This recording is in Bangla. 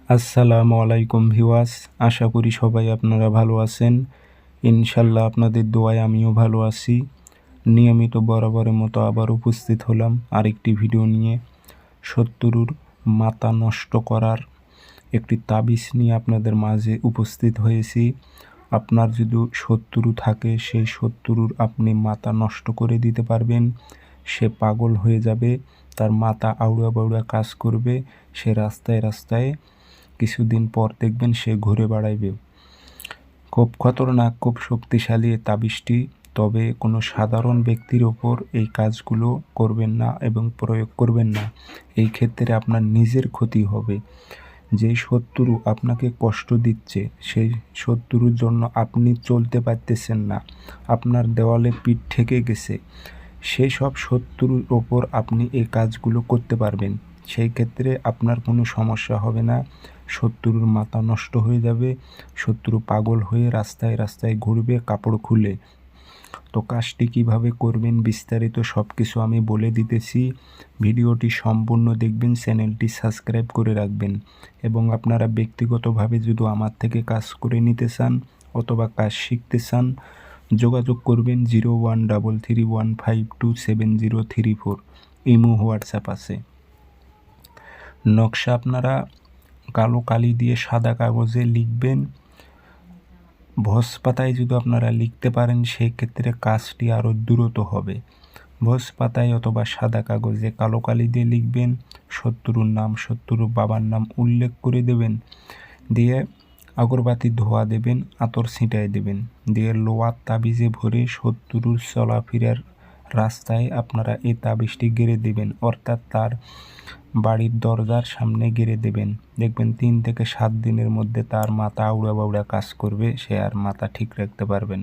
আসসালামু আলাইকুম ভিউয়ার্স, আশা করি সবাই আপনারা ভালো আছেন। ইনশাল্লাহ আপনাদের দোয়ায় আমিও ভালো আছি। নিয়মিত বরাবরের মতো আবার উপস্থিত হলাম আরেকটি ভিডিও নিয়ে। শত্রুর মাথা নষ্ট করার একটি তাবিজ নিয়ে আপনাদের মাঝে উপস্থিত হয়েছি। আপনার যদি শত্রু থাকে, সেই শত্রুর আপনি মাথা নষ্ট করে দিতে পারবেন। সে পাগল হয়ে যাবে, তার মাথা আউড়া বাউড়া কাজ করবে, সে রাস্তায় রাস্তায় কিছুদিন পর দেখবেন সে ঘুরে বেড়াইবে। খুব খতরনাক, খুব শক্তিশালী এই তাবিজটি। তবে কোনো সাধারণ ব্যক্তির ওপর এই কাজগুলো করবেন না এবং প্রয়োগ করবেন না। এই ক্ষেত্রে আপনার নিজের ক্ষতি হবে। যেই শত্রু আপনাকে কষ্ট দিচ্ছে, সেই শত্রুর জন্য আপনি চলতে পারতেছেন না, আপনার দেওয়ালে পিঠ ঠেকে গেছে, সেই সব শত্রুর ওপর আপনি এই কাজগুলো করতে পারবেন। সেই ক্ষেত্রে আপনার কোনো সমস্যা হবে না। শত্রুর মাথা নষ্ট হয়ে যাবে, শত্রু পাগল হয়ে রাস্তায় রাস্তায় ঘুরবে কাপড় খুলে। তো কাজটি কীভাবে করবেন বিস্তারিত সব কিছু আমি বলে দিতেছি। ভিডিওটি সম্পূর্ণ দেখবেন, চ্যানেলটি সাবস্ক্রাইব করে রাখবেন এবং আপনারা ব্যক্তিগতভাবে যদি আমার থেকে কাজ করে নিতে চান অথবা কাজ শিখতে চান, যোগাযোগ করবেন 0133152703 ইমো হোয়াটসঅ্যাপ আছে। নকশা আপনারা কালো কালি দিয়ে সাদা কাগজে লিখবেন। ভোজ পাতায় যদি আপনারা লিখতে পারেন সেই ক্ষেত্রে কাজটি আরও দ্রুত হবে। ভোজ পাতায় অথবা সাদা কাগজে কালো কালি দিয়ে লিখবেন, শত্রুর নাম, শত্রুর বাবার নাম উল্লেখ করে দেবেন, দিয়ে আগরবাতি ধোয়া দেবেন, আতর ছিটাই দেবেন, দিয়ে লোহার তাবিজে ভরে শত্রুর চলাফেরার রাস্তায় আপনারা এই তাবিজটি গেড়ে দেবেন, অর্থাৎ তার বাড়ির দরজার সামনে গেড়ে দেবেন। দেখবেন 3 থেকে 7 দিনের মধ্যে তার মাথা আউড়া বাউড়া কাজ করবে, সে আর মাথা ঠিক রাখতে পারবেন।